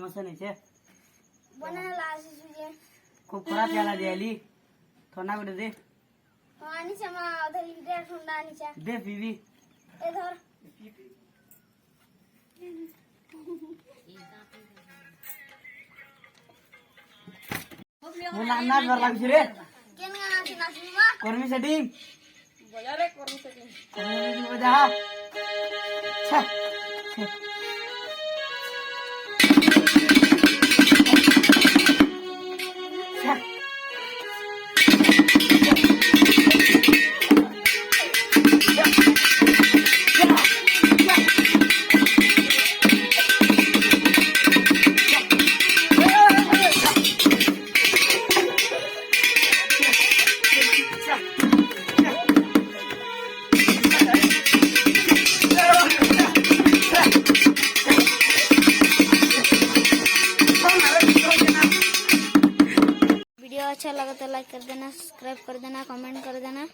मस्त नहीं छे बना लासी सुजे खूब खराब याला दियाली थोना बेटे दे आनी से मा उधर इधर ठंडा आनी से दे पीवी इधर मुला नाच बर लागछ रे केन गाना से नाचबी बा कर्मी सेटिंग बजा रे करनी सेटिंग कर्मी बजा छा वीडियो अच्छा लगा तो लाइक कर देना, सब्सक्राइब कर देना, कमेंट कर देना।